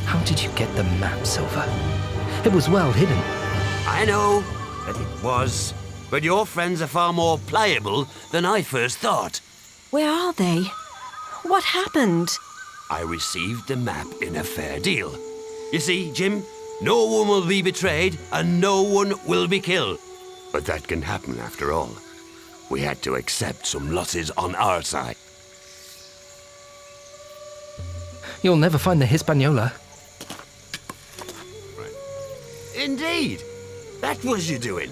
How did you get the map, Silver? It was well hidden. I know that it was, but your friends are far more pliable than I first thought. Where are they? What happened? I received the map in a fair deal. You see, Jim, no one will be betrayed and no one will be killed. But that can happen after all. We had to accept some losses on our side. You'll never find the Hispaniola. Indeed. That was you doing.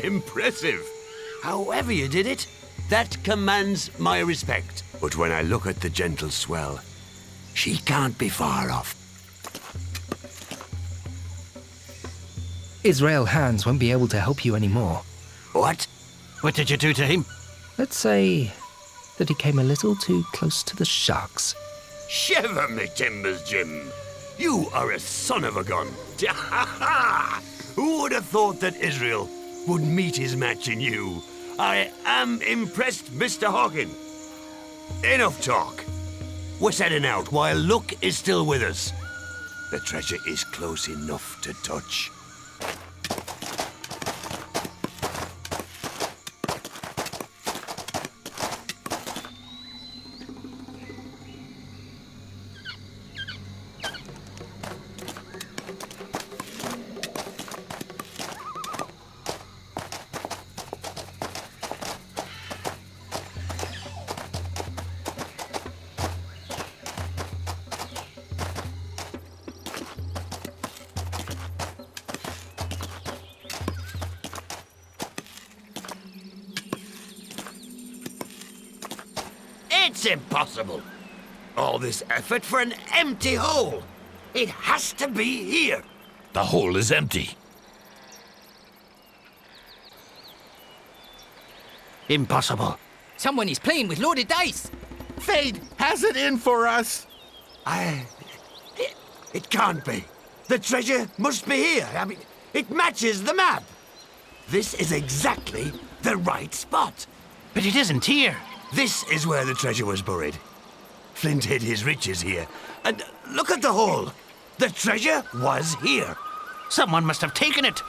Impressive. However you did it, that commands my respect. But when I look at the gentle swell, she can't be far off. Israel Hands won't be able to help you anymore. What? What did you do to him? Let's say that he came a little too close to the sharks. Shiver me timbers, Jim. You are a son of a gun. Who would have thought that Israel would meet his match in you? I am impressed, Mr. Hawkin. Enough talk. We're setting out while luck is still with us. The treasure is close enough to touch. It's impossible. All this effort for an empty hole. It has to be here. The hole is empty. Impossible. Someone is playing with loaded dice. Fate has it in for us. It can't be. The treasure must be here. I mean, it matches the map. This is exactly the right spot. But it isn't here. This is where the treasure was buried. Flint hid his riches here. And look at the hole. The treasure was here. Someone must have taken it.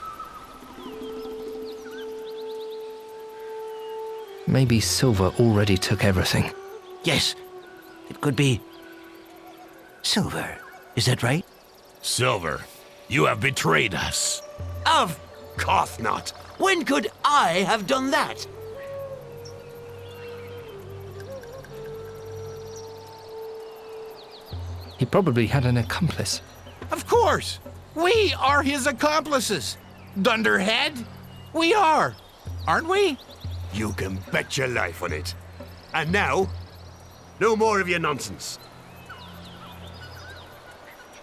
Maybe Silver already took everything. Yes, it could be Silver. Is that right? Silver, you have betrayed us. Of course not. When could I have done that? He probably had an accomplice. Of course. We are his accomplices. Dunderhead. We are. Aren't we? You can bet your life on it. And now, no more of your nonsense.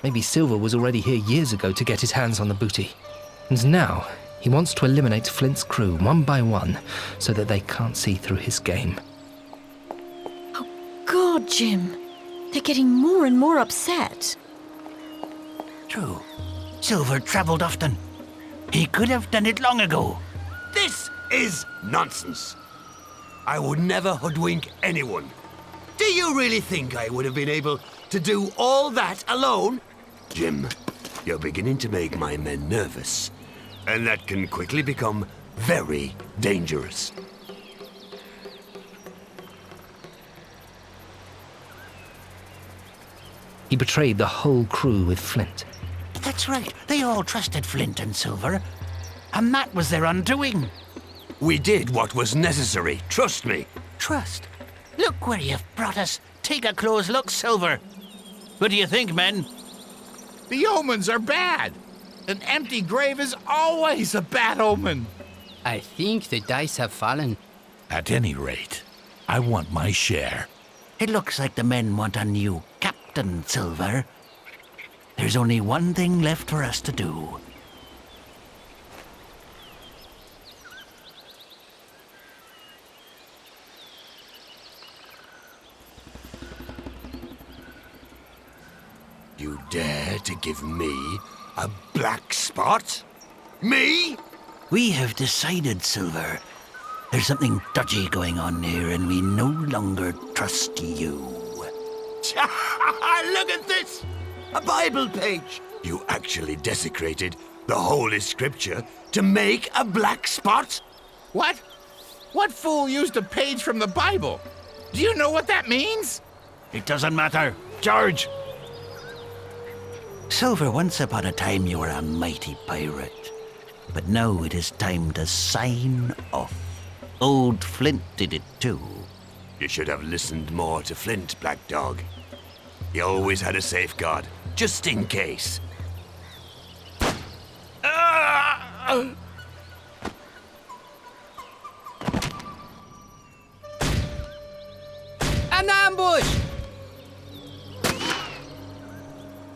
Maybe Silver was already here years ago to get his hands on the booty. And now, he wants to eliminate Flint's crew one by one so that they can't see through his game. Oh, God, Jim. They're getting more and more upset. True. Silver traveled often. He could have done it long ago. This is nonsense. I would never hoodwink anyone. Do you really think I would have been able to do all that alone? Jim, you're beginning to make my men nervous. And that can quickly become very dangerous. He betrayed the whole crew with Flint. That's right. They all trusted Flint and Silver. And that was their undoing. We did what was necessary, trust me. Trust. Look where you've brought us. Take a close look, Silver. What do you think, men? The omens are bad. An empty grave is always a bad omen. I think the dice have fallen. At any rate, I want my share. It looks like the men want a new captain, Silver. There's only one thing left for us to do. You dare to give me a black spot? Me? We have decided, Silver. There's something dodgy going on here, and we no longer trust you. Look at this! a Bible page. You actually desecrated the Holy Scripture to make a black spot? What? What fool used a page from the Bible? Do you know what that means? It doesn't matter. George! Silver, once upon a time you were a mighty pirate. But now it is time to sign off. Old Flint did it too. You should have listened more to Flint, Black Dog. He always had a safeguard, just in case. An ambush!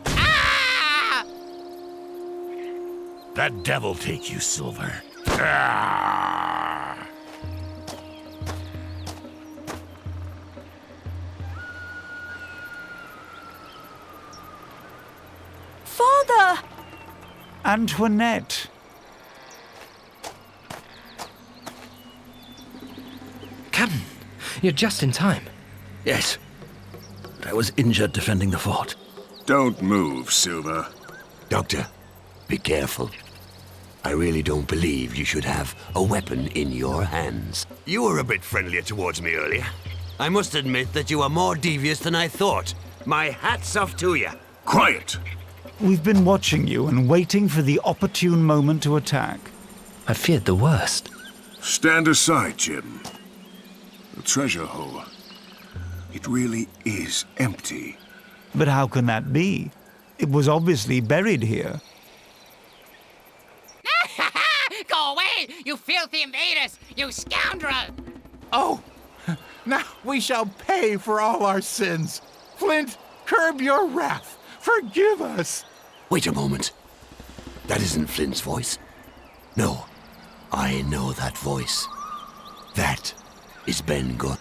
Ah! The devil take you, Silver. Father! Antoinette! Captain, you're just in time. Yes. But I was injured defending the fort. Don't move, Silver. Doctor, be careful. I really don't believe you should have a weapon in your hands. You were a bit friendlier towards me earlier. I must admit that you are more devious than I thought. My hat's off to you. Quiet! We've been watching you and waiting for the opportune moment to attack. I feared the worst. Stand aside, Jim. The treasure hole. It really is empty. But how can that be? It was obviously buried here. Go away, you filthy invaders, you scoundrel! Oh, now we shall pay for all our sins. Flint, curb your wrath. Forgive us. Wait a moment. That isn't Flint's voice. No, I know that voice. That is Ben Gunn.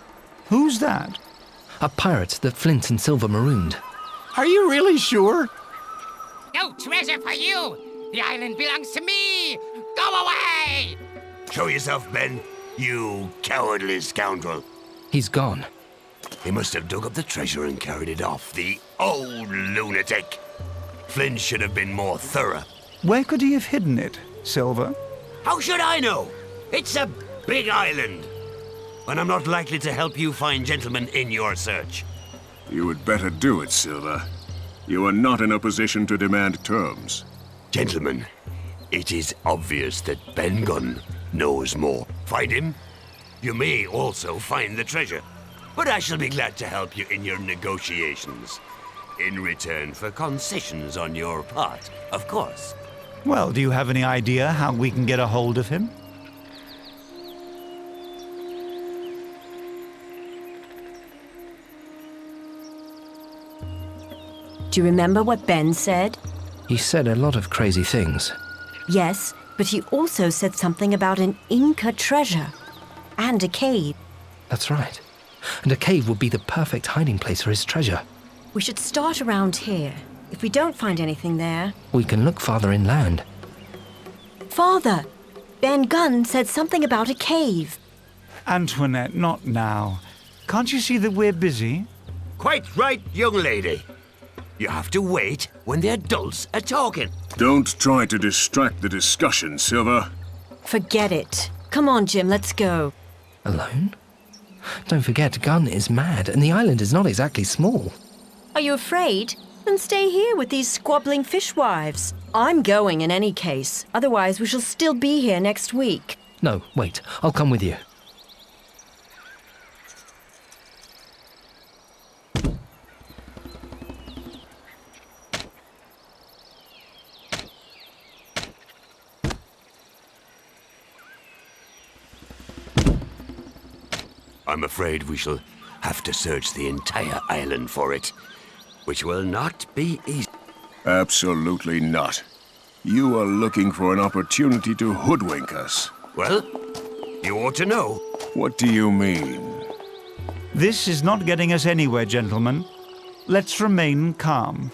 Who's that? A pirate that Flint and Silver marooned. Are you really sure? No treasure for you! The island belongs to me! Go away! Show yourself, Ben, you cowardly scoundrel. He's gone. He must have dug up the treasure and carried it off, the old lunatic. Flint should have been more thorough. Where could he have hidden it, Silver? How should I know? It's a big island. And I'm not likely to help you find gentlemen in your search. You would better do it, Silver. You are not in a position to demand terms. Gentlemen, it is obvious that Ben Gunn knows more. Find him. You may also find the treasure. But I shall be glad to help you in your negotiations. In return for concessions on your part, of course. Well, do you have any idea how we can get a hold of him? Do you remember what Ben said? He said a lot of crazy things. Yes, but he also said something about an Inca treasure and a cave. That's right. And a cave would be the perfect hiding place for his treasure. We should start around here. If we don't find anything there... We can look farther inland. Father! Ben Gunn said something about a cave. Antoinette, not now. Can't you see that we're busy? Quite right, young lady. You have to wait when the adults are talking. Don't try to distract the discussion, Silver. Forget it. Come on, Jim, let's go. Alone? Don't forget, Gunn is mad, and the island is not exactly small. Are you afraid? Then stay here with these squabbling fishwives. I'm going in any case. Otherwise, we shall still be here next week. No, wait. I'll come with you. I'm afraid we shall have to search the entire island for it, which will not be easy. Absolutely not. You are looking for an opportunity to hoodwink us. Well, you ought to know. What do you mean? This is not getting us anywhere, gentlemen. Let's remain calm.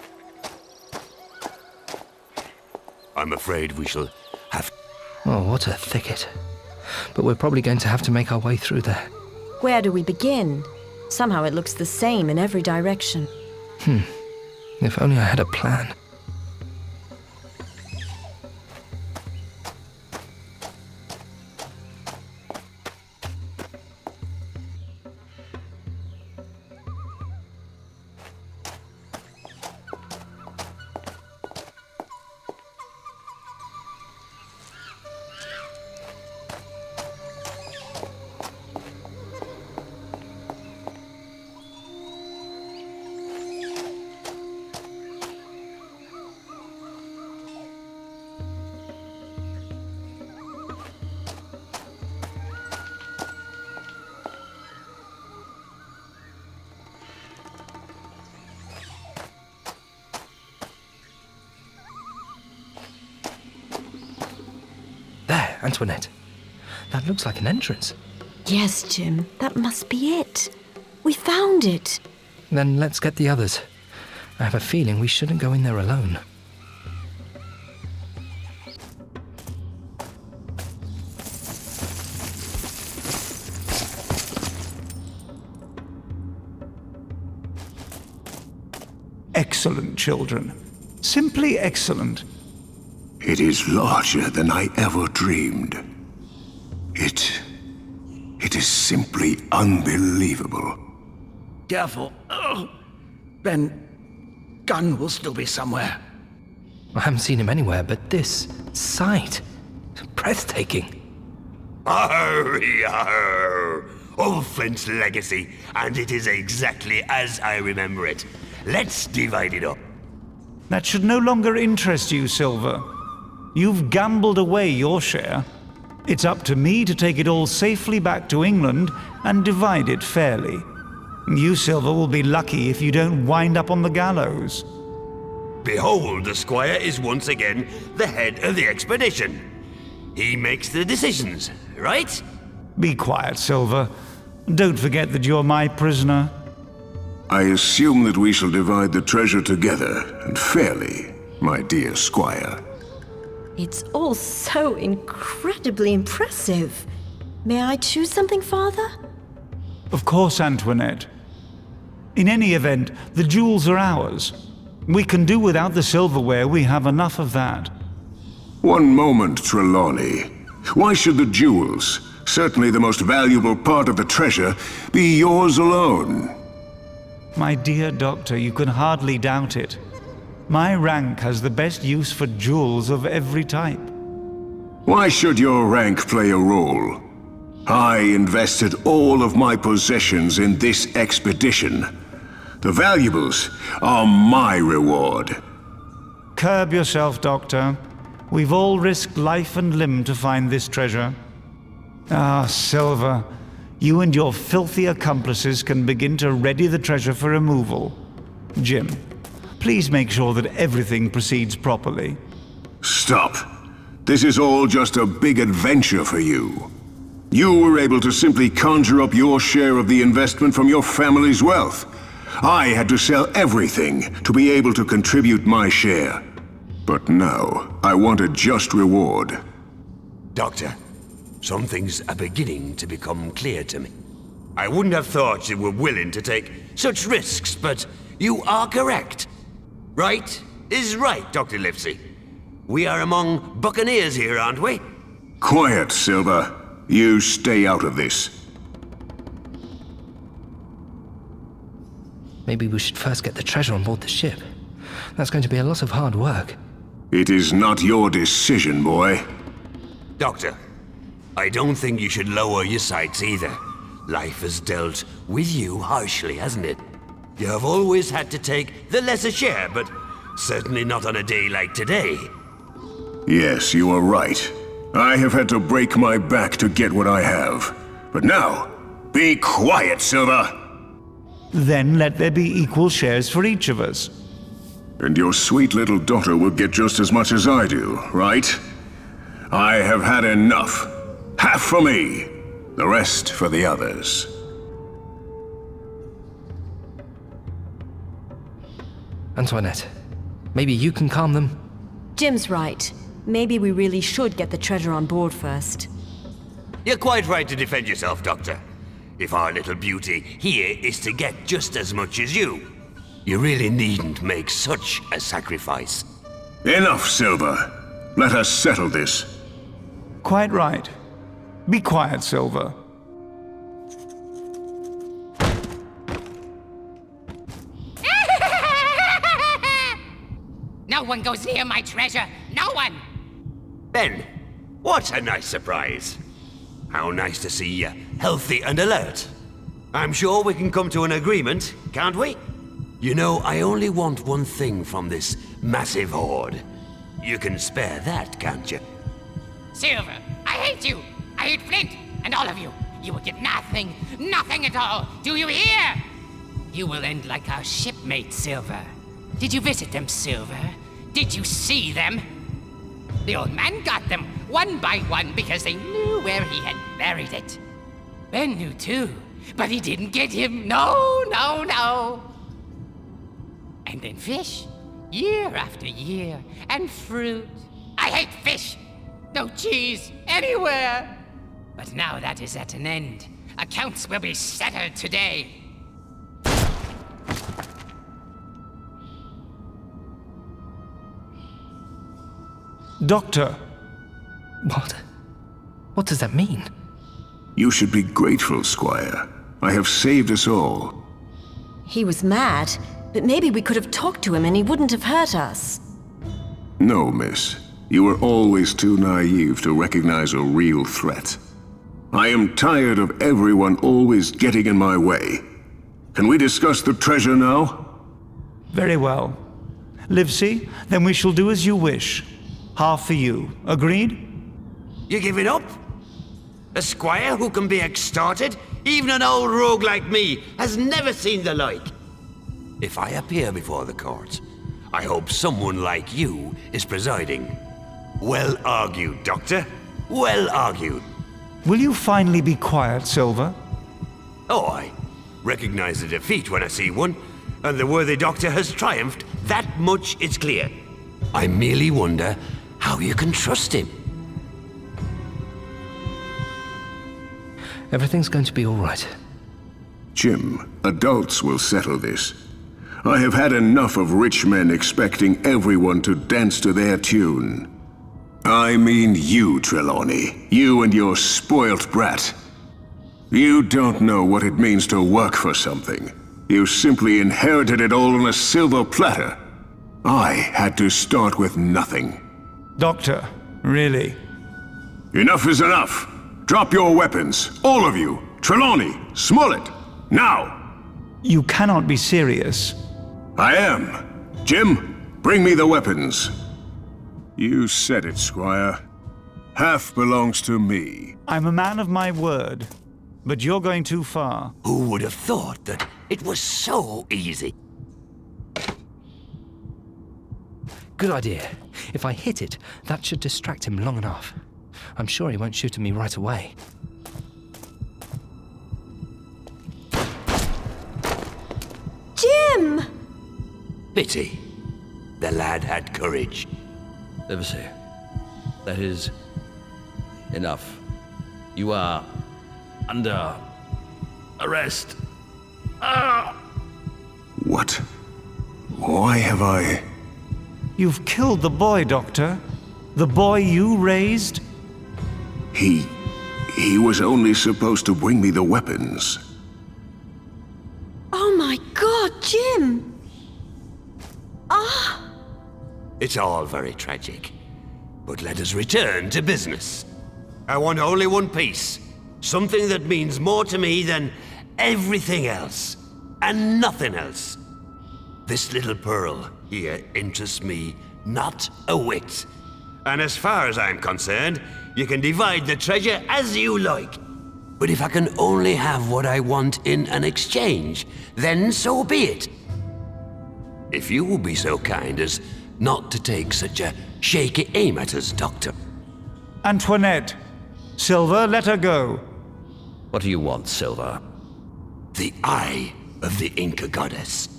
I'm afraid we shall have... Oh, what a thicket. But we're probably going to have to make our way through there. Where do we begin? Somehow it looks the same in every direction. If only I had a plan. There, Antoinette. That looks like an entrance. Yes, Jim, that must be it. We found it. Then let's get the others. I have a feeling we shouldn't go in there alone. Excellent, children. Simply excellent. It is larger than I ever dreamed. It is simply unbelievable. Careful. Oh, Ben, Gunn will still be somewhere. I haven't seen him anywhere, but this sight, breathtaking. Arr, arr. Old Flint's legacy, and it is exactly as I remember it. Let's divide it up. That should no longer interest you, Silver. You've gambled away your share. It's up to me to take it all safely back to England and divide it fairly. You, Silver, will be lucky if you don't wind up on the gallows. Behold, the squire is once again the head of the expedition. He makes the decisions, right? Be quiet, Silver. Don't forget that you're my prisoner. I assume that we shall divide the treasure together, and fairly, my dear squire. It's all so incredibly impressive. May I choose something, Father? Of course, Antoinette. In any event, the jewels are ours. We can do without the silverware, we have enough of that. One moment, Trelawney. Why should the jewels, certainly the most valuable part of the treasure, be yours alone? My dear Doctor, you can hardly doubt it. My rank has the best use for jewels of every type. Why should your rank play a role? I invested all of my possessions in this expedition. The valuables are my reward. Curb yourself, Doctor. We've all risked life and limb to find this treasure. Ah, Silver, you and your filthy accomplices can begin to ready the treasure for removal. Jim, please make sure that everything proceeds properly. Stop. This is all just a big adventure for you. You were able to simply conjure up your share of the investment from your family's wealth. I had to sell everything to be able to contribute my share. But now, I want a just reward. Doctor, some things are beginning to become clear to me. I wouldn't have thought you were willing to take such risks, but you are correct. Right is right, Dr. Livesey. We are among buccaneers here, aren't we? Quiet, Silver. You stay out of this. Maybe we should first get the treasure on board the ship. That's going to be a lot of hard work. It is not your decision, boy. Doctor, I don't think you should lower your sights either. Life has dealt with you harshly, hasn't it? You have always had to take the lesser share, but certainly not on a day like today. Yes, you are right. I have had to break my back to get what I have. But now, be quiet, Silver! Then let there be equal shares for each of us. And your sweet little daughter will get just as much as I do, right? I have had enough. Half for me, the rest for the others. Antoinette, maybe you can calm them? Jim's right. Maybe we really should get the treasure on board first. You're quite right to defend yourself, Doctor. If our little beauty here is to get just as much as you. You really needn't make such a sacrifice. Enough, Silver. Let us settle this. Quite right. Be quiet, Silver. No one goes near my treasure. No one. Ben, what a nice surprise. How nice to see you healthy and alert. I'm sure we can come to an agreement, can't we? You know, I only want one thing from this massive hoard. You can spare that, can't you? Silver, I hate you. I hate Flint and all of you. You will get nothing, nothing at all. Do you hear? You will end like our shipmates, Silver. Did you visit them, Silver? Did you see them? The old man got them one by one because they knew where he had buried it. Ben knew too, but he didn't get him. No, no, no. And then fish, year after year, and fruit. I hate fish. No cheese anywhere. But now that is at an end. Accounts will be settled today. Doctor, What? What does that mean? You should be grateful, Squire. I have saved us all. He was mad, but maybe we could have talked to him and he wouldn't have hurt us. No, miss. You were always too naive to recognize a real threat. I am tired of everyone always getting in my way. Can we discuss the treasure now? very well. Livesey, then we shall do as you wish. Half for you. Agreed? You give it up? A squire who can be extorted? Even an old rogue like me has never seen the like. If I appear before the court, I hope someone like you is presiding. Well argued, Doctor. Well argued. Will you finally be quiet, Silver? Oh, I recognize a defeat when I see one, and the worthy doctor has triumphed. That much is clear. I merely wonder how you can trust him. Everything's going to be all right. Jim, adults will settle this. I have had enough of rich men expecting everyone to dance to their tune. I mean you, Trelawney. You and your spoilt brat. You don't know what it means to work for something. You simply inherited it all on a silver platter. I had to start with nothing. Doctor, really? Enough is enough. Drop your weapons, all of you. Trelawney, Smollett, now! You cannot be serious. I am. Jim, bring me the weapons. You said it, Squire. Half belongs to me. I'm a man of my word, but you're going too far. Who would have thought that it was so easy? Good idea. If I hit it, that should distract him long enough. I'm sure he won't shoot at me right away. Jim! Pity. The lad had courage. Livesey, that is enough. You are under arrest. What? Why have I... You've killed the boy, Doctor. The boy you raised? He was only supposed to bring me the weapons. Oh my God, Jim! Ah! It's all very tragic. But let us return to business. I want only one piece. Something that means more to me than everything else. And nothing else. This little pearl here interests me not a whit. And as far as I'm concerned, you can divide the treasure as you like. But if I can only have what I want in an exchange, then so be it. If you will be so kind as not to take such a shaky aim at us, Doctor. Antoinette! Silver, let her go. What do you want, Silver? The eye of the Inca goddess.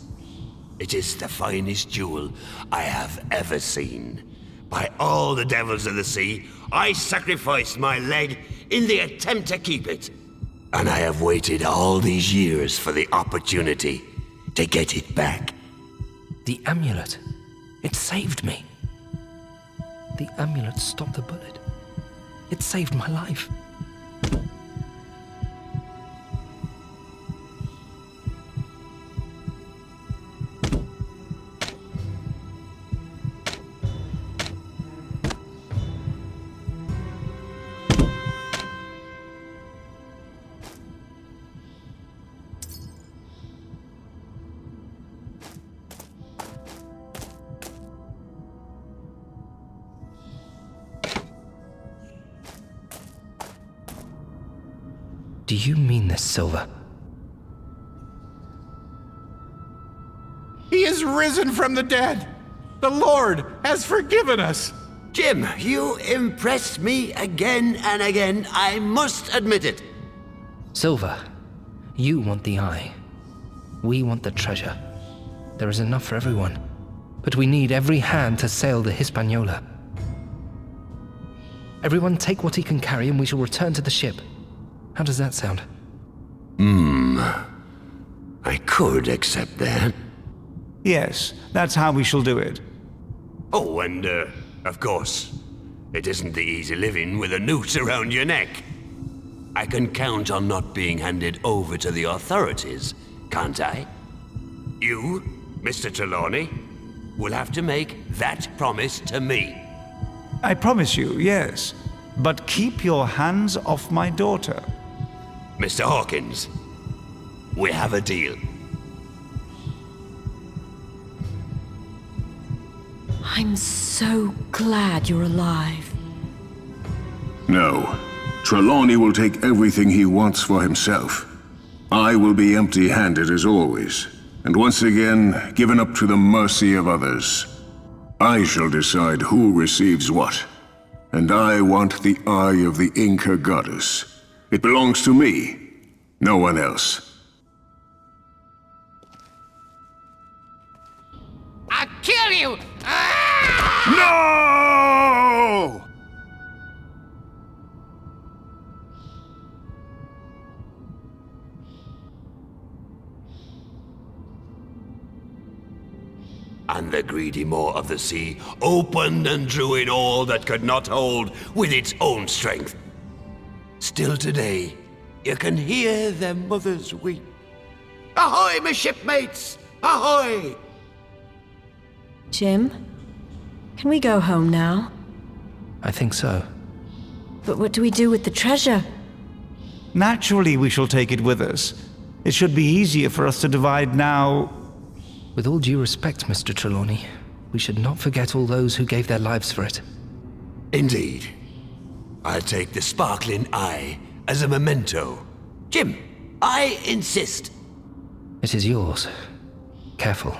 It is the finest jewel I have ever seen. By all the devils of the sea, I sacrificed my leg in the attempt to keep it. And I have waited all these years for the opportunity to get it back. The amulet. It saved me. The amulet stopped the bullet. It saved my life. Do you mean this, Silver? He is risen from the dead. The Lord has forgiven us. Jim, you impress me again and again, I must admit it. Silver, you want the eye. We want the treasure. There is enough for everyone. But we need every hand to sail the Hispaniola. Everyone take what he can carry and we shall return to the ship. How does that sound? I could accept that. Yes, that's how we shall do it. Oh, and, of course, it isn't the easy living with a noose around your neck. I can count on not being handed over to the authorities, can't I? You, Mr. Trelawney, will have to make that promise to me. I promise you, yes. But keep your hands off my daughter. Mr. Hawkins, we have a deal. I'm so glad you're alive. No. Trelawney will take everything he wants for himself. I will be empty-handed as always, and once again given up to the mercy of others. I shall decide who receives what, and I want the eye of the Inca goddess. It belongs to me, no one else. I'll kill you! No! And the greedy maw of the sea opened and drew in all that could not hold with its own strength. Still today, you can hear their mothers weep. Ahoy, my shipmates! Ahoy! Jim, can we go home now? I think so. But what do we do with the treasure? Naturally, we shall take it with us. It should be easier for us to divide now. With all due respect, Mr. Trelawney, we should not forget all those who gave their lives for it. Indeed. I'll take the sparkling eye as a memento. Jim, I insist. It is yours. Careful.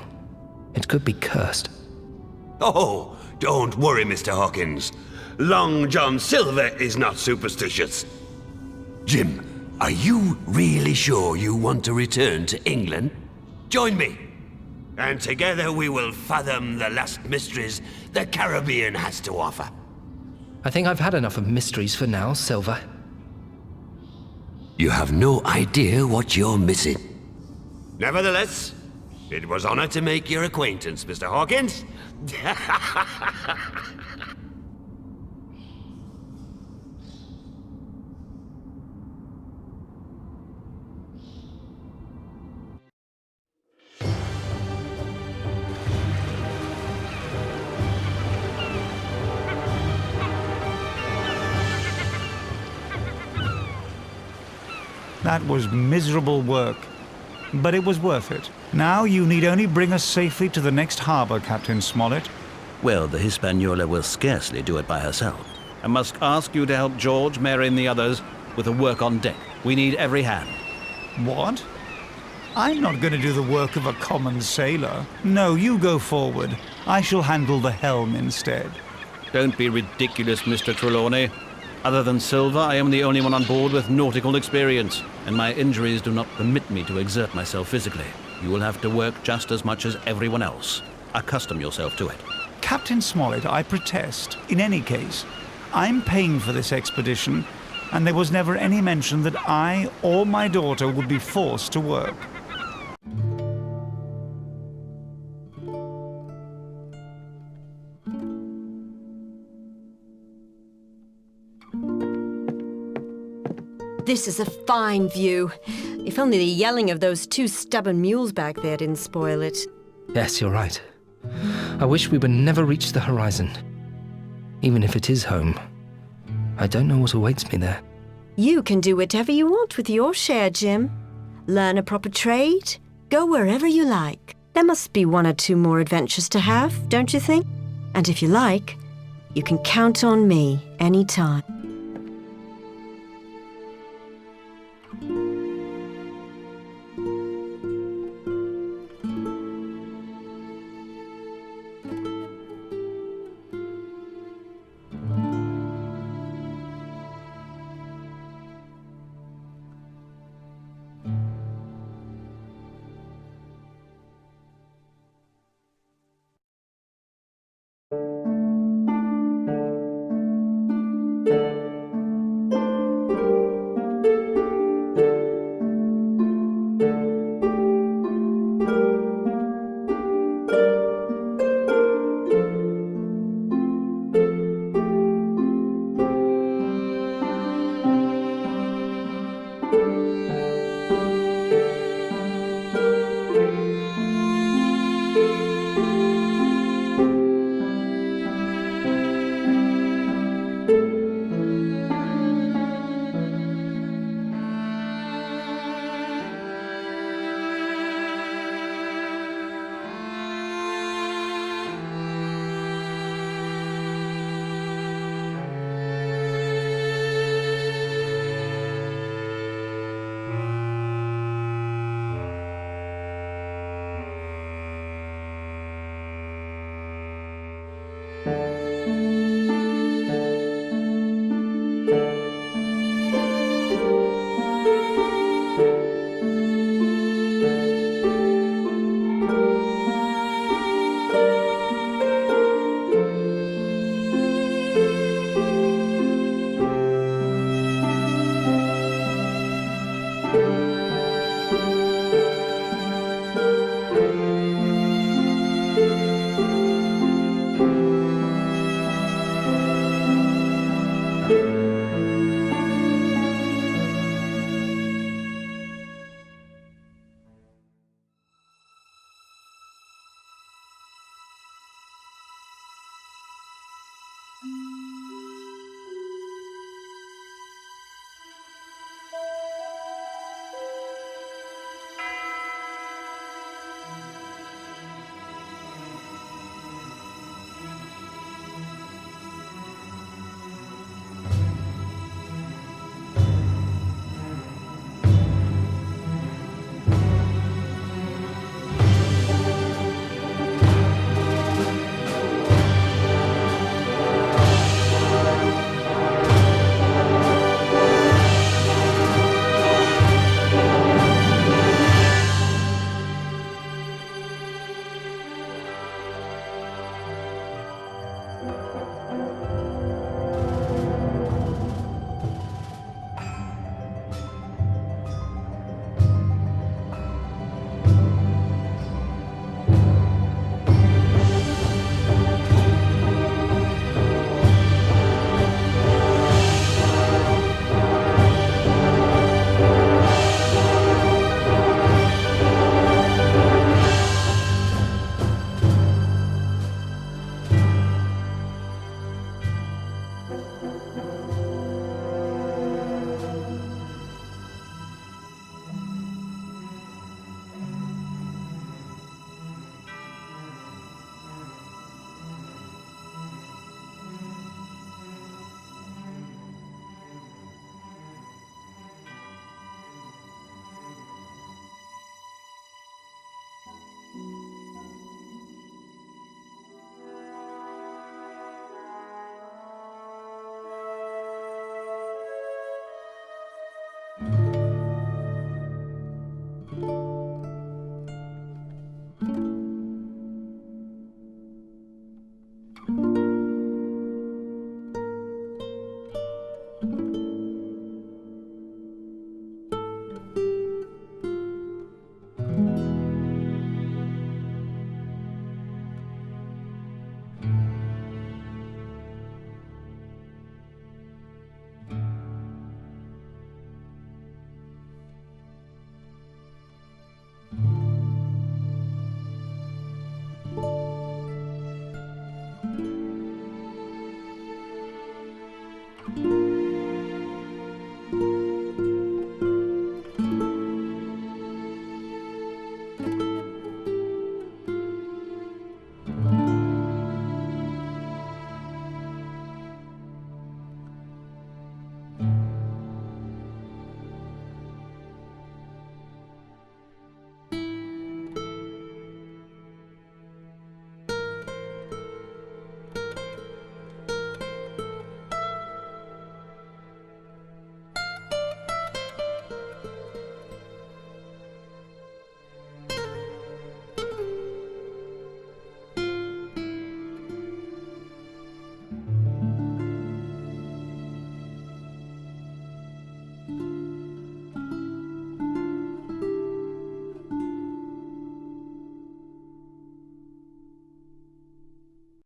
It could be cursed. Oh, don't worry, Mr. Hawkins. Long John Silver is not superstitious. Jim, are you really sure you want to return to England? Join me, and together we will fathom the last mysteries the Caribbean has to offer. I think I've had enough of mysteries for now, Silver. You have no idea what you're missing. Nevertheless, it was honor to make your acquaintance, Mr. Hawkins. That was miserable work, but it was worth it. Now you need only bring us safely to the next harbor, Captain Smollett. Well, the Hispaniola will scarcely do it by herself. I must ask you to help George, Mary, and the others with the work on deck. We need every hand. What? I'm not going to do the work of a common sailor. No, you go forward. I shall handle the helm instead. Don't be ridiculous, Mr. Trelawney. Other than Silver, I am the only one on board with nautical experience, and my injuries do not permit me to exert myself physically. You will have to work just as much as everyone else. Accustom yourself to it. Captain Smollett, I protest. In any case, I'm paying for this expedition, and there was never any mention that I or my daughter would be forced to work. this is a fine view. If only the yelling of those two stubborn mules back there didn't spoil it. Yes, you're right. I wish we would never reach the horizon. Even if it is home, I don't know what awaits me there. You can do whatever you want with your share, Jim. Learn a proper trade, go wherever you like. There must be one or two more adventures to have, don't you think? And if you like, you can count on me anytime. Thank you.